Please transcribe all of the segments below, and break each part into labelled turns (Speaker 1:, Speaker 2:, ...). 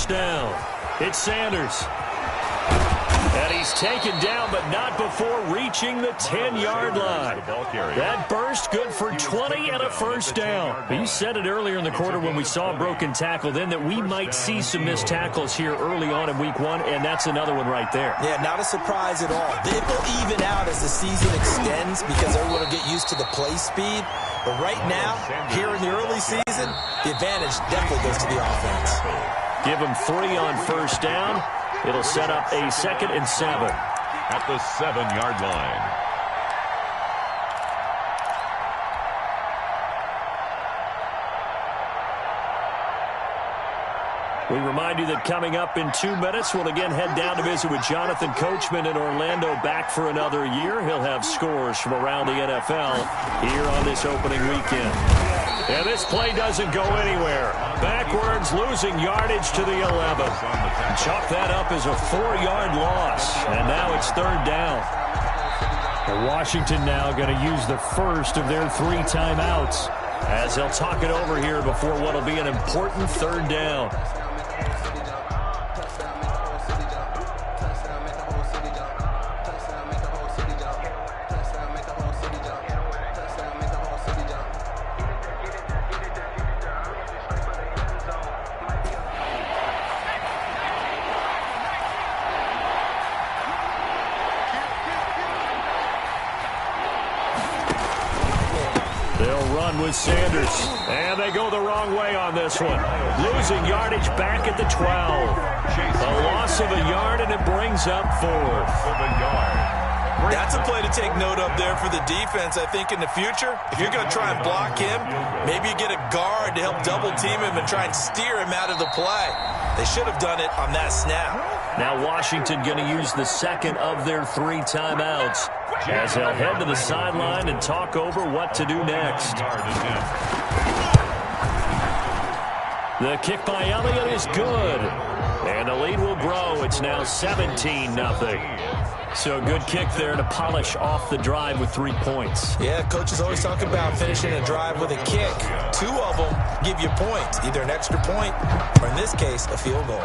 Speaker 1: first down. It's Sanders. And he's taken down, but not before reaching the 10-yard line. That burst good for 20 and a first down. But you said it earlier in the quarter when we saw a broken tackle then that we might see some missed tackles here early on in week one, and that's another one right there.
Speaker 2: Yeah, not a surprise at all. It will even out as the season extends because everyone will get used to the play speed. But right now, here in the early season, the advantage definitely goes to the offense.
Speaker 1: Give him 3 on first down. It'll set up a 2nd and 7.
Speaker 3: At the 7-yard line.
Speaker 1: We remind you that coming up in 2 minutes, we'll again head down to visit with Jonathan Coachman in Orlando, back for another year. He'll have scores from around the NFL here on this opening weekend. And this play doesn't go anywhere. Backwards, losing yardage to the 11. Chalk that up as a 4-yard loss. And now it's 3rd down. Washington now going to use the first of their 3 timeouts as they'll talk it over here before what will be an important 3rd down. With Sanders, and they go the wrong way on this one. Losing yardage back at the 12. A loss of a yard, and it brings up 4th.
Speaker 2: That's a play to take note of there for the defense, I think, in the future. If you're going to try and block him, maybe you get a guard to help double-team him and try and steer him out of the play. They should have done it on that snap.
Speaker 1: Now Washington going to use the 2nd of their 3 timeouts as they'll head to the sideline and talk over what to do next. The kick by Elliott is good, and the lead will grow. It's now 17-0. So a good kick there to polish off the drive with 3 points.
Speaker 2: Yeah, coaches always talk about finishing a drive with a kick. 2 of them give you points, either an extra point or, in this case, a field goal.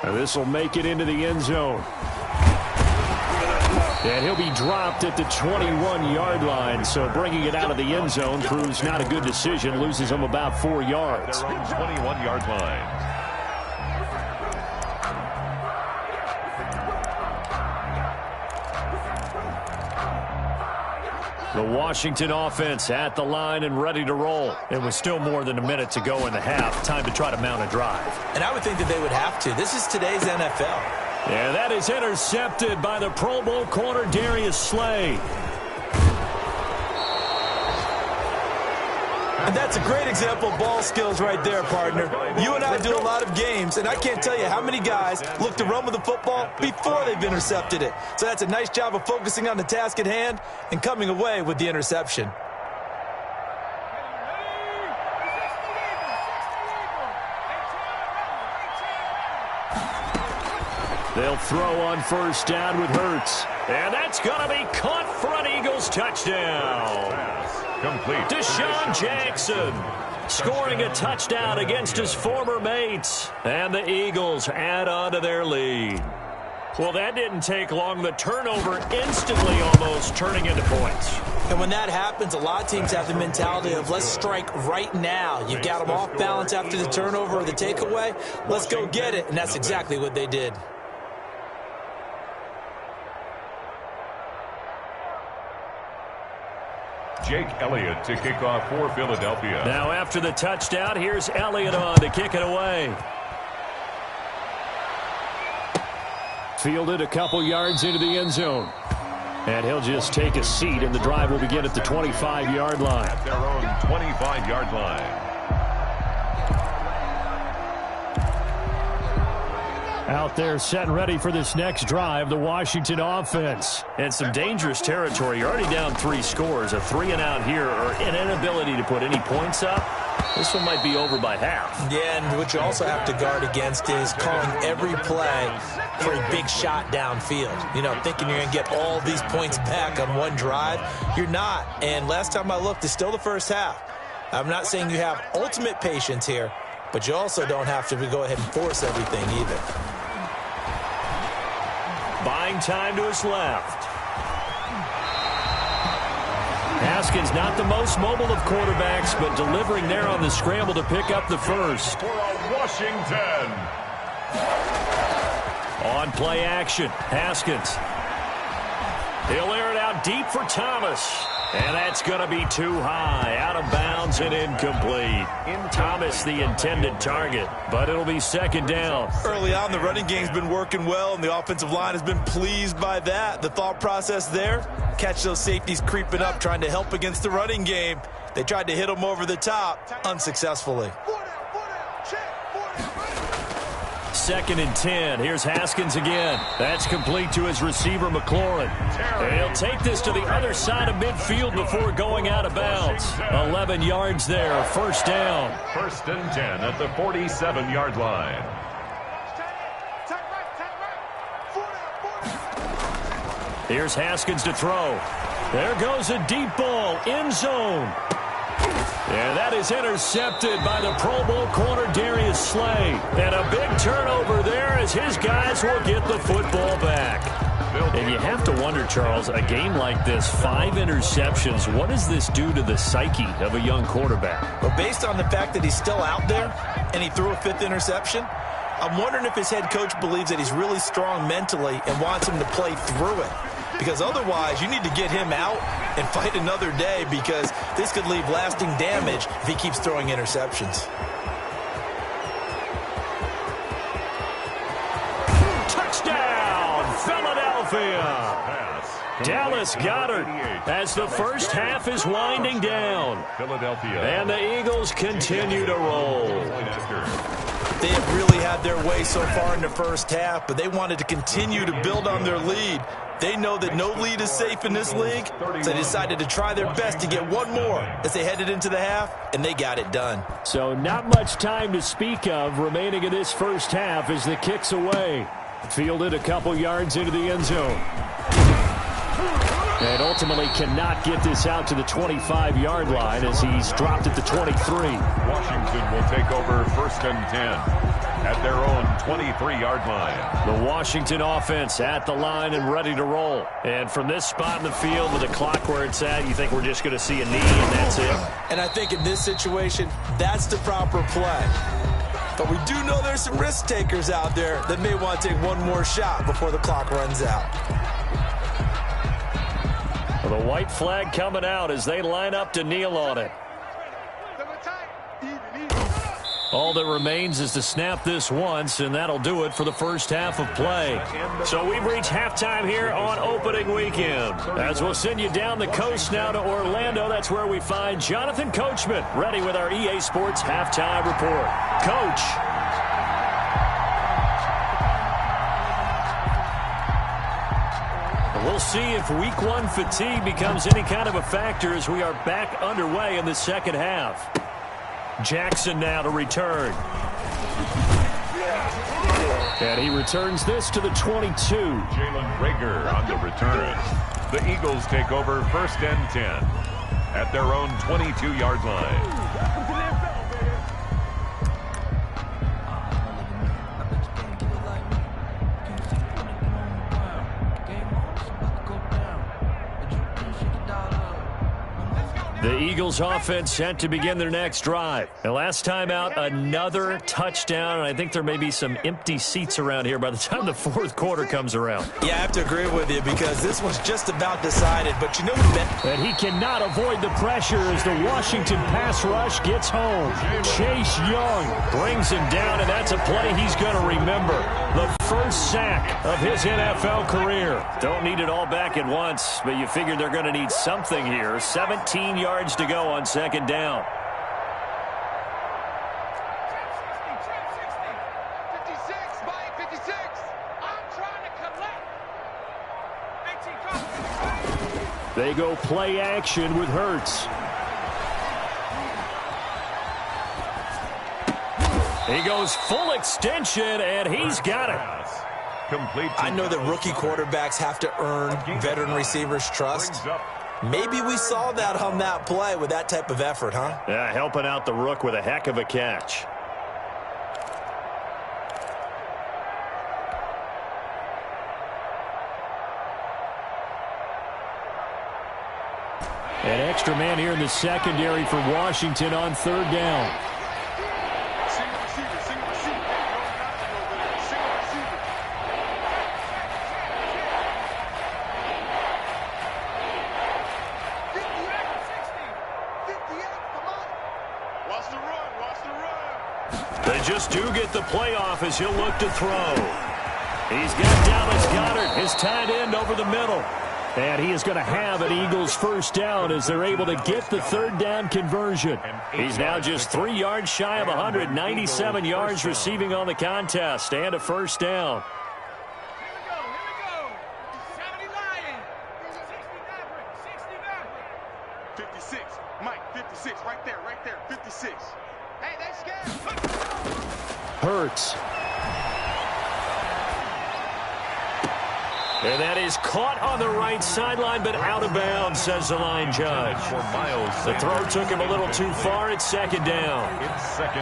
Speaker 1: And this will make it into the end zone. And he'll be dropped at the 21-yard line, so bringing it out of the end zone proves not a good decision. Loses him about 4 yards.
Speaker 3: 21-yard line.
Speaker 1: The Washington offense at the line and ready to roll. It was still more than a minute to go in the half. Time to try to mount a drive.
Speaker 2: And I would think that they would have to. This is today's NFL.
Speaker 1: And that is intercepted by the Pro Bowl corner Darius Slay.
Speaker 2: And that's a great example of ball skills right there, partner. You and I do a lot of games, and I can't tell you how many guys look to run with the football before they've intercepted it. So that's a nice job of focusing on the task at hand and coming away with the interception.
Speaker 1: They'll throw on first down with Hurts. And that's going to be caught for an Eagles touchdown.
Speaker 3: Complete.
Speaker 1: Deshaun Jackson scoring a touchdown against his former mates. And the Eagles add on to their lead. Well, that didn't take long. The turnover instantly almost turning into points.
Speaker 2: And when that happens, a lot of teams have the mentality of let's strike right now. You've got them off balance after the turnover or the takeaway. Let's go get it. And that's exactly what they did.
Speaker 3: Jake Elliott to kick off for Philadelphia.
Speaker 1: Now after the touchdown, here's Elliott on to kick it away. Fielded a couple yards into the end zone. And he'll just take a seat, and the drive will begin at the 25-yard line.
Speaker 3: At their own 25-yard line.
Speaker 1: Out there set and ready for this next drive, the Washington offense. And some dangerous territory. You're already down 3 scores. A 3-and-out here, or an inability to put any points up. This one might be over by half.
Speaker 2: Yeah, and what you also have to guard against is calling every play for a big shot downfield. You know, thinking you're going to get all these points back on one drive. You're not. And last time I looked, it's still the first half. I'm not saying you have ultimate patience here, but you also don't have to go ahead and force everything either.
Speaker 1: Buying time to his left. Haskins not the most mobile of quarterbacks, but delivering there on the scramble to pick up the first.
Speaker 3: For Washington.
Speaker 1: On play action, Haskins. He'll air it out deep for Thomas. And that's going to be too high, out of bounds and incomplete. Thomas the intended target, but it'll be second down.
Speaker 2: Early on, the running game's been working well, and the offensive line has been pleased by that. The thought process there, catch those safeties creeping up, trying to help against the running game. They tried to hit them over the top, unsuccessfully.
Speaker 1: Second and 10. Here's Haskins again. That's complete to his receiver, McLaurin. He'll take this to the other side of midfield before going out of bounds. 11 yards there, first down.
Speaker 3: First and 10 at the 47-yard line.
Speaker 1: Here's Haskins to throw. There goes a deep ball, end zone. And that is intercepted by the Pro Bowl corner, Darius Slay. And a big turnover there as his guys will get the football back. And you have to wonder, Charles, a game like this, 5 interceptions, what does this do to the psyche of a young quarterback?
Speaker 2: Well, based on the fact that he's still out there and he threw a 5th interception, I'm wondering if his head coach believes that he's really strong mentally and wants him to play through it. Because otherwise, you need to get him out and fight another day, because this could leave lasting damage if he keeps throwing interceptions.
Speaker 1: Touchdown, Philadelphia! Dallas Goedert as the first half is winding down.
Speaker 3: Philadelphia.
Speaker 1: And the Eagles continue to roll.
Speaker 2: They have really had their way so far in the first half, but they wanted to continue to build on their lead. They know that no lead is safe in this league, so they decided to try their best to get one more as they headed into the half, and they got it done.
Speaker 1: So not much time to speak of remaining in this first half as the kick's away. Fielded a couple yards into the end zone. And ultimately cannot get this out to the 25-yard line as he's dropped at the 23.
Speaker 3: Washington will take over first and 10 at their own 23-yard line.
Speaker 1: The Washington offense at the line and ready to roll. And from this spot in the field with the clock where it's at, you think we're just going to see a knee and that's it?
Speaker 2: And I think in this situation, that's the proper play. But we do know there's some risk takers out there that may want to take one more shot before the clock runs out.
Speaker 1: Well, the white flag coming out as they line up to kneel on it. All that remains is to snap this once, and that'll do it for the first half of play. So we've reached halftime here on opening weekend. As we'll send you down the coast now to Orlando, that's where we find Jonathan Coachman ready with our EA Sports halftime report. Coach. We'll see if week 1 fatigue becomes any kind of a factor as we are back underway in the second half. Jackson now to return. And he returns this to the 22.
Speaker 3: Jalen Rager on the return. The Eagles take over first and 10 at their own 22-yard line.
Speaker 1: The Eagles offense set to begin their next drive. The last time out, another touchdown, and I think there may be some empty seats around here by the time the fourth quarter comes around.
Speaker 2: Yeah, I have to agree with you because this one's just about decided, but you know what?
Speaker 1: And he cannot avoid the pressure as the Washington pass rush gets home. Chase Young brings him down, and that's a play he's going to remember. The first sack of his NFL career. Don't need it all back at once, but you figure they're going to need something here. 17 yards to go on second down. They go play action with Hurts. He goes full extension, and he's got it.
Speaker 2: I know that rookie quarterbacks have to earn veteran receivers' trust. Maybe we saw that on that play with that type of effort, huh?
Speaker 1: Yeah, helping out the rook with a heck of a catch. An extra man here in the secondary for Washington on third down. They just do get the playoff as he'll look to throw. He's got Dallas Goedert, his tight end, over the middle. And he is going to have an Eagles first down as they're able to get the third down conversion. He's now just 3 yards shy of 197 yards receiving on the contest and a first down.
Speaker 4: Here we go. 79.
Speaker 5: 56. Mike, 56. Right there. 56. Hey, they scared.
Speaker 1: Hurts. And that is caught on the right sideline, but out of bounds, says the line judge. The throw took him a little too far. It's second down.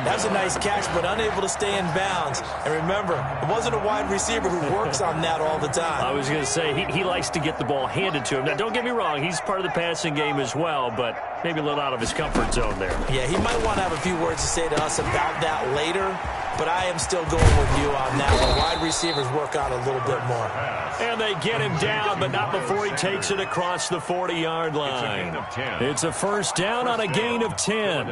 Speaker 2: That's a nice catch, but unable to stay in bounds. And remember, it wasn't a wide receiver who works on that all the time.
Speaker 1: I was going to say, he likes to get the ball handed to him. Now, don't get me wrong, he's part of the passing game as well, but maybe a little out of his comfort zone there.
Speaker 2: Yeah, he might want to have a few words to say to us about that later, but I am still going with you on that one. Wide receivers work on a little bit more.
Speaker 1: And they get him down, but not before he takes it across the 40-yard line. It's a first down on a gain of 10.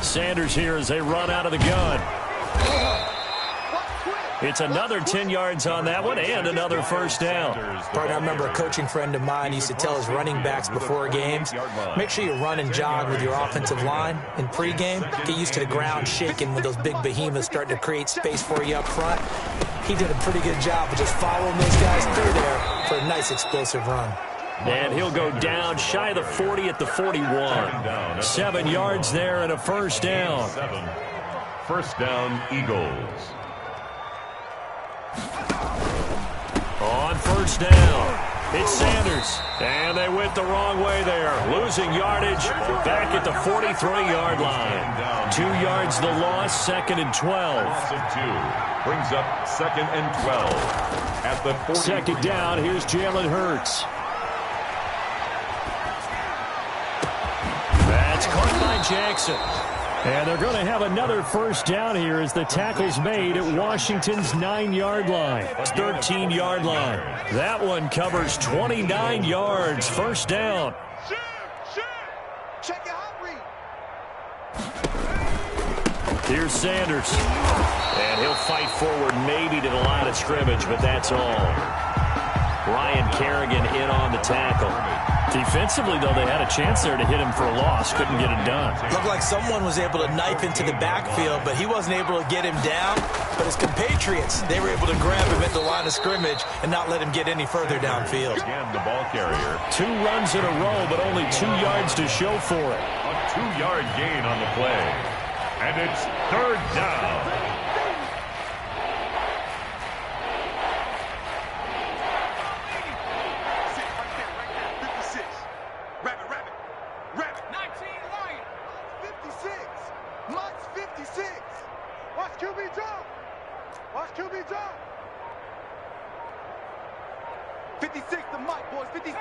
Speaker 1: Sanders here as they run out of the gun. It's another 10 yards on that one and another first down.
Speaker 2: Partner, I remember a coaching friend of mine used to tell his running backs before games, make sure you run and jog with your offensive line in pregame. Get used to the ground shaking when those big behemoths start to create space for you up front. He did a pretty good job of just following those guys through there for a nice explosive run.
Speaker 1: And he'll go down shy of the 40 at the 41. 7 yards there and a first down.
Speaker 3: First down, Eagles.
Speaker 1: On first down, it's Sanders. And they went the wrong way there. Losing yardage back at the 43-yard line. 2 yards the loss, second and 12.
Speaker 3: Loss of 2 brings up second and 12 at the 40.
Speaker 1: Second down, here's Jalen Hurts. That's caught by Jackson. And they're going to have another first down here as the tackle's made at Washington's 9-yard line. 13-yard line. That one covers 29 yards. First down.
Speaker 5: Check your hot read.
Speaker 1: Here's Sanders. And he'll fight forward maybe to the line of scrimmage, but that's all. Ryan Kerrigan in on the tackle. Defensively, though, they had a chance there to hit him for a loss. Couldn't get it done.
Speaker 2: Looked like someone was able to knife into the backfield, but he wasn't able to get him down. But his compatriots, they were able to grab him at the line of scrimmage and not let him get any further downfield.
Speaker 3: Again, the ball carrier.
Speaker 1: 2 runs in a row, but only 2 yards to show for it.
Speaker 3: A 2-yard gain on the play. And it's third down.
Speaker 5: Watch QB drop. 56 to Mike, boys. 50.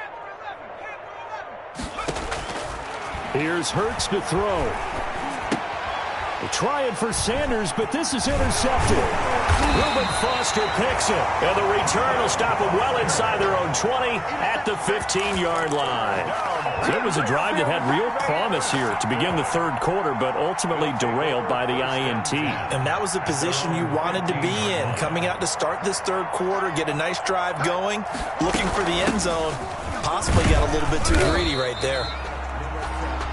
Speaker 1: Here's Hurts to throw. They're trying for Sanders, but this is intercepted. Reuben Foster picks it, and the return will stop them well inside their own 20 at the 15-yard line. So it was a drive that had real promise here to begin the third quarter, but ultimately derailed by the INT.
Speaker 2: And that was the position you wanted to be in, coming out to start this third quarter, get a nice drive going, looking for the end zone. Possibly got a little bit too greedy right there.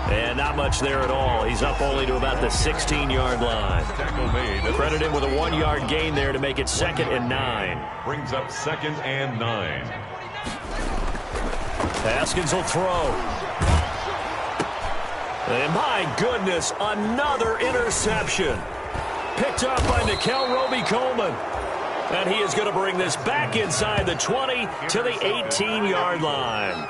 Speaker 1: And not much there at all. He's up only to about the 16-yard line. Credit him with a 1-yard gain there to make it 2nd and 9.
Speaker 3: Brings up 2nd and 9.
Speaker 1: Haskins will throw. And my goodness, another interception. Picked up by Nickel Roby-Coleman. And he is going to bring this back inside the 20 to the 18-yard line.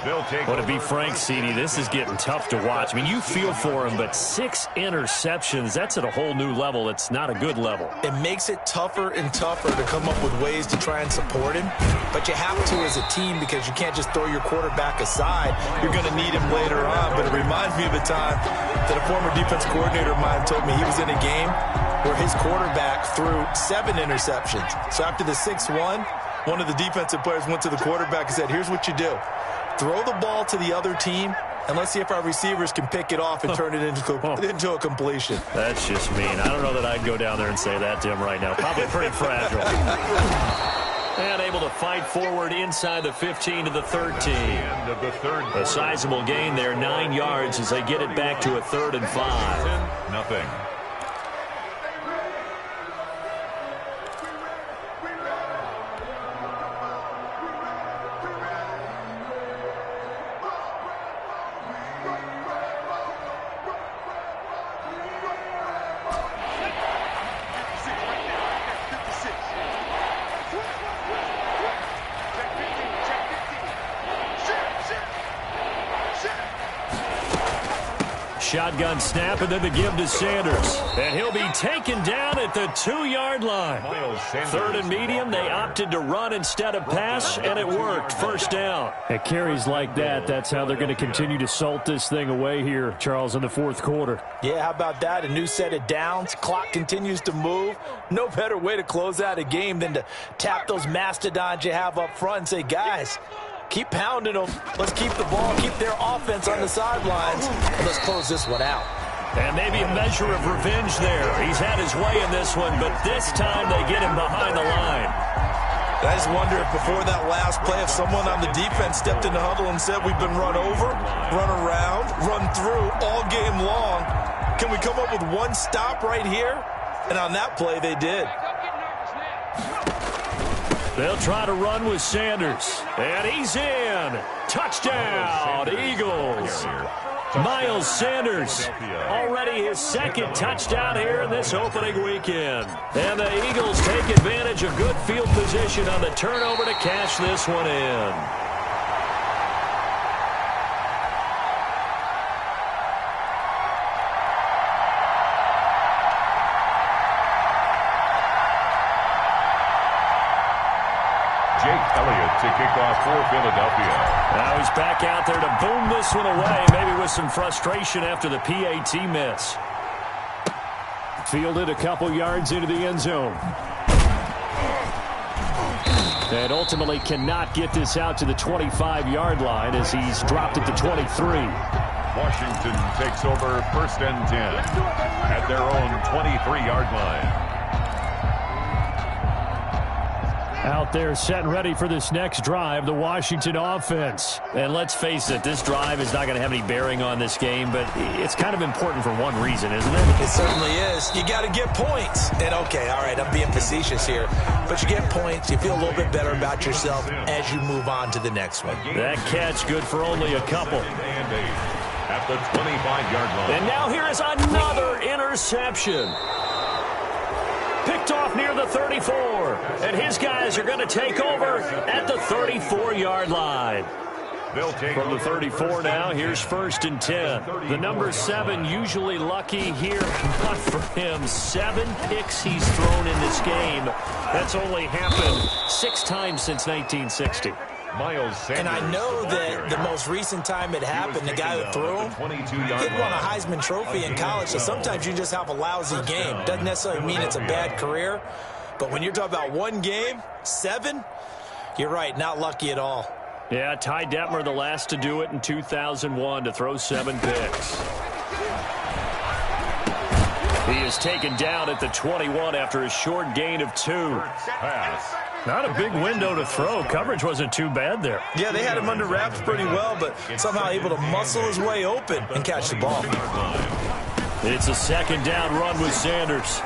Speaker 1: Well, to be frank, CD, this is getting tough to watch. I mean, you feel for him, but 6 interceptions, that's at a whole new level. It's not a good level.
Speaker 2: It makes it tougher and tougher to come up with ways to try and support him. But you have to as a team because you can't just throw your quarterback aside. You're going to need him later on. But it reminds me of a time that a former defense coordinator of mine told me he was in a game where his quarterback threw 7 interceptions. So after the 6-1, one of the defensive players went to the quarterback and said, here's what you do. Throw the ball to the other team, and let's see if our receivers can pick it off and turn it into a completion.
Speaker 1: That's just mean. I don't know that I'd go down there and say that to him right now. Probably pretty fragile. And able to fight forward inside the 15 to the 13. A sizable gain there, 9 yards as they get it back to a 3rd and 5.
Speaker 3: Nothing.
Speaker 1: Shotgun snap, and then the give to Sanders. And he'll be taken down at the 2-yard line. 3rd and medium, they opted to run instead of pass, and it worked. 1st down. At carries like that, that's how they're going to continue to salt this thing away here, Charles, in the 4th quarter.
Speaker 2: Yeah, how about that? A new set of downs. Clock continues to move. No better way to close out a game than to tap those mastodons you have up front and say, guys, keep pounding them. Let's keep the ball, keep their offense on the sidelines, and let's close this one out.
Speaker 1: And maybe a measure of revenge there. He's had his way in this one, but this time they get him behind the line.
Speaker 2: I just wonder if before that last play, if someone on the defense stepped in the huddle and said, we've been run over, run around, run through all game long. Can we come up with one stop right here? And on that play, they did.
Speaker 1: They'll try to run with Sanders. And he's in. Touchdown, Eagles. Miles Sanders, already his 2nd touchdown here in this opening weekend. And the Eagles take advantage of good field position on the turnover to cash this one in.
Speaker 3: To kick off for Philadelphia.
Speaker 1: Now he's back out there to boom this one away, maybe with some frustration after the PAT miss. Fielded a couple yards into the end zone. And ultimately cannot get this out to the 25-yard line as he's dropped it to 23.
Speaker 3: Washington takes over 1st and 10 at their own 23-yard line.
Speaker 1: Out there set and ready for this next drive, the Washington offense. And let's face it, this drive is not going to have any bearing on this game, but it's kind of important for one reason, isn't it?
Speaker 2: It certainly is. You got to get points. And okay, all right, I'm being facetious here, but you get points, you feel a little bit better about yourself as you move on to the next one.
Speaker 1: That catch good for only a couple.
Speaker 3: At the 25-yard line.
Speaker 1: And now here is another interception. Picked off near the 34, and his guys are going to take over at the 34-yard line. From the 34 now, here's 1st and 10. The number 7 usually lucky here, not for him. 7 picks he's thrown in this game. That's only happened 6 times since 1960.
Speaker 2: And I know that the most recent time it happened, the guy who threw him, he won a Heisman Trophy in college, so sometimes you just have a lousy game. Doesn't necessarily mean it's a bad career, but when you're talking about one game, 7, you're right, not lucky at all.
Speaker 1: Yeah, Ty Detmer, the last to do it in 2001, to throw 7 picks. He is taken down at the 21 after a short gain of 2.
Speaker 3: Pass.
Speaker 1: Not a big window to throw. Coverage wasn't too bad there.
Speaker 2: Yeah, they had him under wraps pretty well, but somehow able to muscle his way open and catch the ball.
Speaker 1: It's a 2nd down run with Sanders.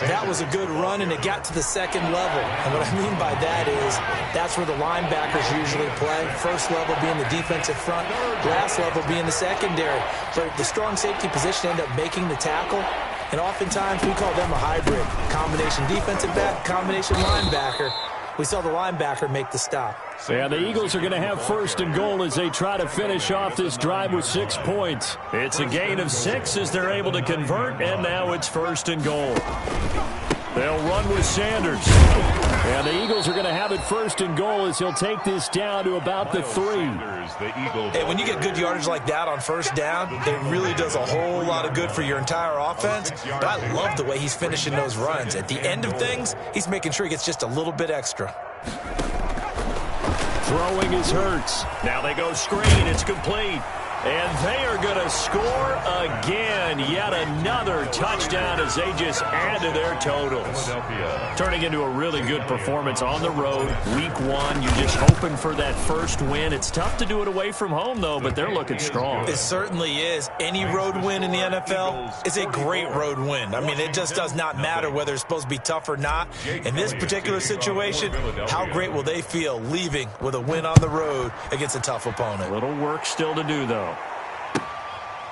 Speaker 2: That was a good run, and it got to the 2nd level. And what I mean by that is that's where the linebackers usually play. 1st level being the defensive front, last level being the secondary. But the strong safety position ended up making the tackle. And oftentimes we call them a hybrid. Combination defensive back, combination linebacker. We saw the linebacker make the stop.
Speaker 1: And the Eagles are going to have first and goal as they try to finish off this drive with 6 points. It's a gain of 6 as they're able to convert, and now it's first and goal. They'll run with Sanders. And the Eagles are going to have it first and goal as he'll take this down to about the 3.
Speaker 2: Hey, when you get good yardage like that on first down, it really does a whole lot of good for your entire offense. But I love the way he's finishing those runs. At the end of things, he's making sure he gets just a little bit extra.
Speaker 1: Throwing is Hurts. Now they go screen. It's complete. And they are going to score again. Yet another touchdown as they just add to their totals. Turning into a really good performance on the road. Week 1, you're just hoping for that first win. It's tough to do it away from home, though, but they're looking strong.
Speaker 2: It certainly is. Any road win in the NFL is a great road win. I mean, it just does not matter whether it's supposed to be tough or not. In this particular situation, how great will they feel leaving with a win on the road against a tough opponent?
Speaker 1: A little work still to do, though.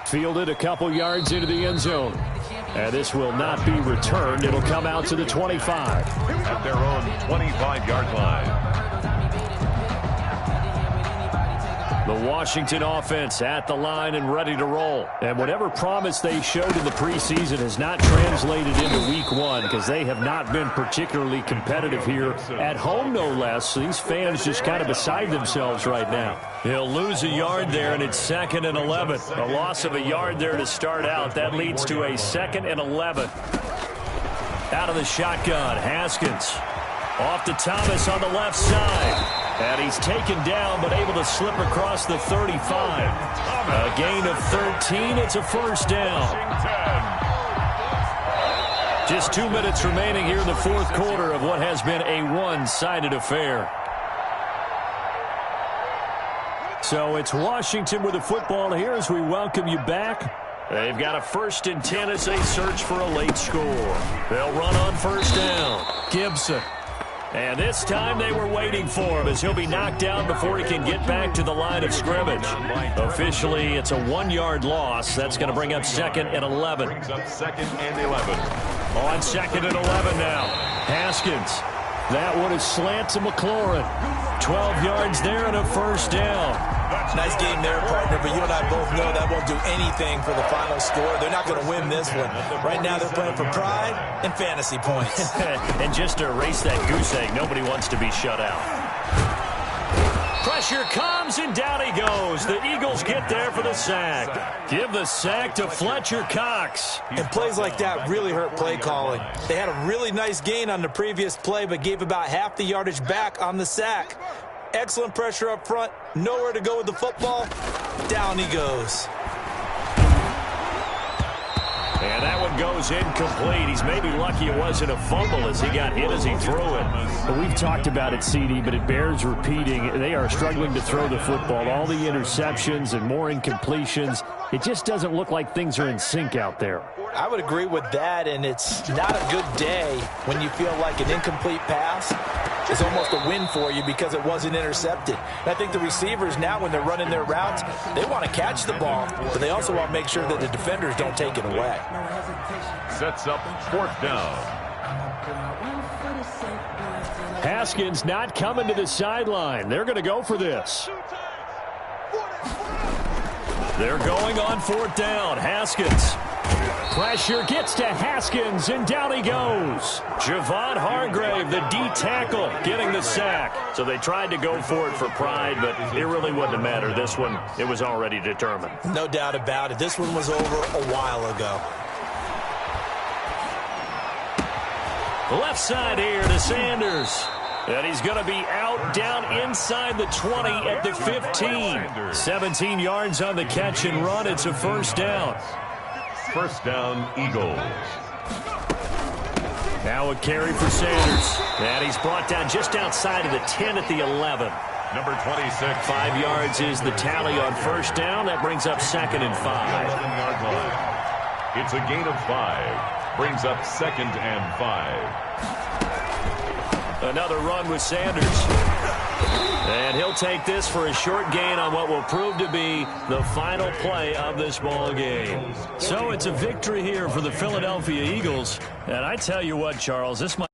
Speaker 1: Fielded a couple yards into the end zone. And this will not be returned. It'll come out to the 25.
Speaker 3: At their own 25-yard line.
Speaker 1: The Washington offense at the line and ready to roll. And whatever promise they showed in the preseason has not translated into week 1 because they have not been particularly competitive here at home, no less. These fans just kind of beside themselves right now. He'll lose a yard there, and it's 2nd and 11. A loss of a yard there to start out. That leads to a 2nd and 11. Out of the shotgun, Haskins. Off to Thomas on the left side. And he's taken down, but able to slip across the 35. A gain of 13. It's a first down. Just 2 minutes remaining here in the fourth quarter of what has been a one-sided affair. So it's Washington with the football here as we welcome you back. They've got a 1st and 10 as they search for a late score. They'll run on first down. Gibson. And this time they were waiting for him as he'll be knocked down before he can get back to the line of scrimmage. Officially, it's a 1-yard loss. That's going to bring up 2nd and 11.
Speaker 3: Brings up 2nd and 11.
Speaker 1: On 2nd and 11 now. Haskins. That one is slant to McLaurin. 12 yards there and a first down.
Speaker 2: Nice game there, partner, but you and I both know that won't do anything for the final score. They're not going to win this one. Right now they're playing for pride and fantasy points.
Speaker 1: And just to erase that goose egg, nobody wants to be shut out. Pressure comes, and down he goes. The Eagles get there for the sack. Give the sack to Fletcher Cox.
Speaker 2: And plays like that really hurt play calling. They had a really nice gain on the previous play, but gave about half the yardage back on the sack. Excellent pressure up front. Nowhere to go with the football. Down he goes.
Speaker 1: And that one goes incomplete. He's maybe lucky it wasn't a fumble as he got hit as he threw it.
Speaker 6: Well, we've talked about it, CD, but it bears repeating. They are struggling to throw the football. All the interceptions and more incompletions. It just doesn't look like things are in sync out there.
Speaker 2: I would agree with that, and it's not a good day when you feel like an incomplete pass is almost a win for you because it wasn't intercepted. And I think the receivers now, when they're running their routes, they want to catch the ball, but they also want to make sure that the defenders don't take it away.
Speaker 3: Sets up 4th down.
Speaker 1: Haskins not coming to the sideline. They're going to go for this. They're going on 4th down. Haskins. Pressure gets to Haskins, and down he goes. Javon Hargrave, the D tackle, getting the sack. So they tried to go for it for pride, but it really wouldn't have mattered. This one, it was already determined.
Speaker 2: No doubt about it. This one was over a while ago.
Speaker 1: Left side here to Sanders. And he's going to be out down inside the 20 at the 15. 17 yards on the catch and run. It's a first down.
Speaker 3: First down, Eagles.
Speaker 1: Now a carry for Sanders. And he's brought down just outside of the 10 at the 11.
Speaker 3: Number 26.
Speaker 1: 5 yards is the tally on first down. That brings up 2nd and 5.
Speaker 3: 11-yard line. It's a gain of 5. Brings up 2nd and 5.
Speaker 1: Another run with Sanders. And he'll take this for a short gain on what will prove to be the final play of this ball game. So it's a victory here for the Philadelphia Eagles. And I tell you what, Charles, this might